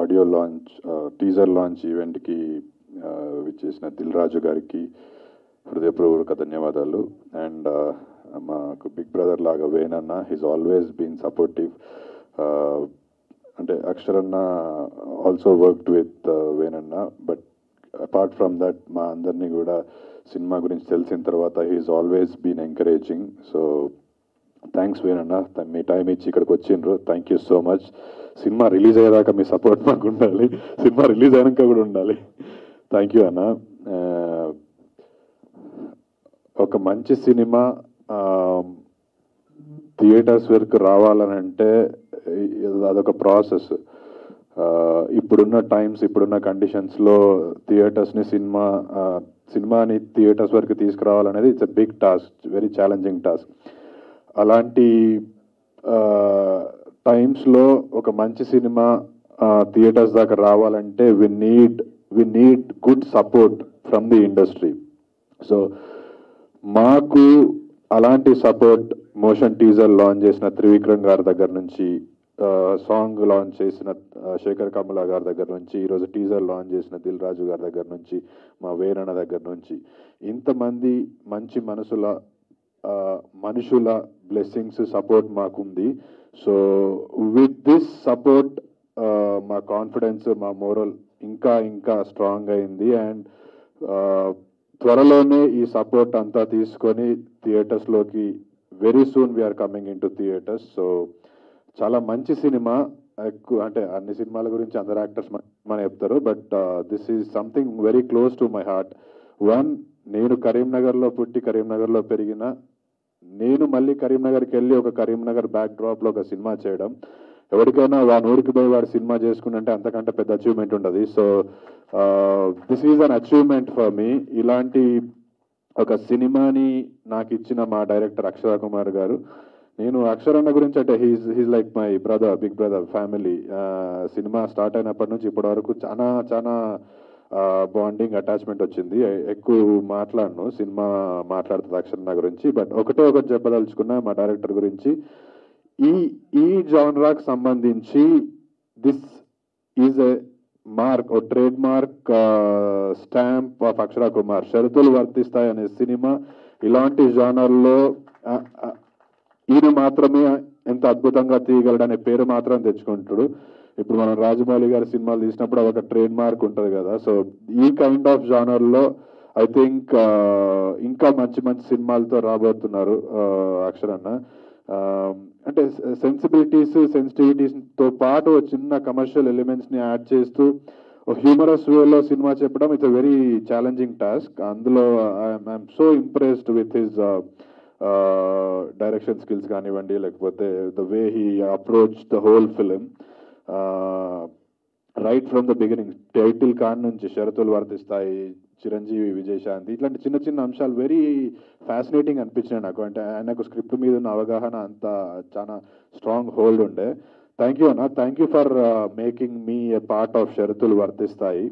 Audio launch teaser launch ఈవెంట్కి విచ్చేసిన దిల్ రాజు గారికి హృదయపూర్వక ధన్యవాదాలు. అండ్ మాకు బిగ్ బ్రదర్ లాగా వేణన్న, హీస్ ఆల్వేస్ బీన్ సపోర్టివ్. అంటే అక్షరన్న ఆల్సో వర్క్డ్ విత్ వేణన్న, బట్ అపార్ట్ ఫ్రమ్ దట్ మా అందరినీ కూడా సినిమా గురించి తెలిసిన తర్వాత he's always been encouraging. So thanks వేణన్న, మీ టైం ఇచ్చి ఇక్కడికి వచ్చిండ్రు. Thank you so much. Cinema release అయ్యేదాకా మీ సపోర్ట్ మాకు ఉండాలి, సినిమా రిలీజ్ అయినాక కూడా ఉండాలి. థ్యాంక్ యూ అన్న. ఒక మంచి సినిమా థియేటర్స్ వరకు రావాలని అంటే అదొక ప్రాసెస్. ఇప్పుడున్న టైమ్స్, ఇప్పుడున్న కండిషన్స్లో థియేటర్స్ని సినిమాని థియేటర్స్ వరకు తీసుకురావాలనేది it's a big task, very challenging task. అలాంటి టైమ్స్లో ఒక మంచి సినిమా థియేటర్స్ దాకా రావాలంటే we need good support from the industry. So మాకు అలాంటి సపోర్ట్ మోషన్ టీజర్ లాంచ్ చేసిన త్రివిక్రమ్ గారి దగ్గర నుంచి, సాంగ్ లాంచ్ చేసిన శేఖర్ కమల గారి దగ్గర నుంచి, ఈరోజు టీజర్ లాంచ్ చేసిన దిల్ రాజు గారి దగ్గర నుంచి, మా వేరణ దగ్గర నుంచి, ఇంతమంది మంచి మనుషుల బ్లెస్సింగ్స్, సపోర్ట్ మాకుంది. సో విత్ దిస్ సపోర్ట్ మా కాన్ఫిడెన్స్, మా మోరల్ ఇంకా ఇంకా స్ట్రాంగ్ అయింది. అండ్ త్వరలోనే ఈ సపోర్ట్ అంతా తీసుకొని థియేటర్స్లోకి very soon we are coming into theatres. So చాలా మంచి సినిమా. ఎక్కువ అంటే అన్ని సినిమాల గురించి అందరు యాక్టర్స్ మన చెప్తారు, but this is something very close to my heart. నేను కరీంనగర్లో పుట్టి కరీంనగర్లో పెరిగిన నేను మళ్ళీ కరీంనగర్కి వెళ్ళి ఒక కరీంనగర్ బ్యాక్ డ్రాప్లో ఒక సినిమా చేయడం, ఎవరికైనా ఊరికి పోయి వాడు సినిమా చేసుకుంటే అంతకంటే పెద్ద అచీవ్మెంట్ ఉంటుంది. So this is an achievement for me. ఇలాంటి ఒక సినిమాని నాకు ఇచ్చిన మా డైరెక్టర్ అక్షర కుమార్ గారు, నేను అక్షరన్న గురించి అంటే he's like my brother, big brother family. Cinema start అయినప్పటి నుంచి ఇప్పటి వరకు చాలా చాలా బాండింగ్, అటాచ్మెంట్ వచ్చింది. ఎక్కువ మాట్లాడను, సినిమా మాట్లాడుతుంది అక్షరన్న గురించి, బట్ ఒకటి చెప్పదలుచుకున్నా మా డైరెక్టర్ గురించి. ఈ జానరాకి సంబంధించి దిస్ ఈజ్ ఎ మార్క్, ఓ trademark stamp of Akshara Kumar. షరతులు వర్తిస్తాయి అనే సినిమా ఇలాంటి జానర్లో ఈయన మాత్రమే ఎంత అద్భుతంగా తీయగలడనే పేరు మాత్రం తెచ్చుకుంటాడు. ఇప్పుడు మనం రాజమౌళి గారి సినిమాలు తీసినప్పుడు ఒక ట్రేడ్ మార్క్ ఉంటుంది కదా. సో ఈ కైండ్ ఆఫ్ జానర్లో ఐ థింక్ ఇంకా మంచి మంచి సినిమాలతో రాబోతున్నారు అక్షరన్న. అంటే సెన్సిటివిటీస్తో పాటు చిన్న కమర్షియల్ ఎలిమెంట్స్ని యాడ్ చేస్తూ హ్యూమరస్ వేలో సినిమా చెప్పడం it's a very challenging task. అందులో I'm so impressed with his direction skills కానివ్వండి, లేకపోతే the way he approach the whole film right from the beginning. Title కాన్ నుంచి షరతులు వర్తిస్తాయి, చిరంజీవి, విజయశాంతి, ఇట్లాంటి చిన్న చిన్న అంశాలు వెరీ ఫ్యాసినేటింగ్ అనిపించినాయి నాకు. అంటే ఆయనకు స్క్రిప్ట్ మీద ఉన్న అవగాహన అంతా చాలా స్ట్రాంగ్ హోల్డ్ ఉండే. థ్యాంక్ యూ అన్న, thank you for making me a part of షరతులు వర్తిస్తాయి.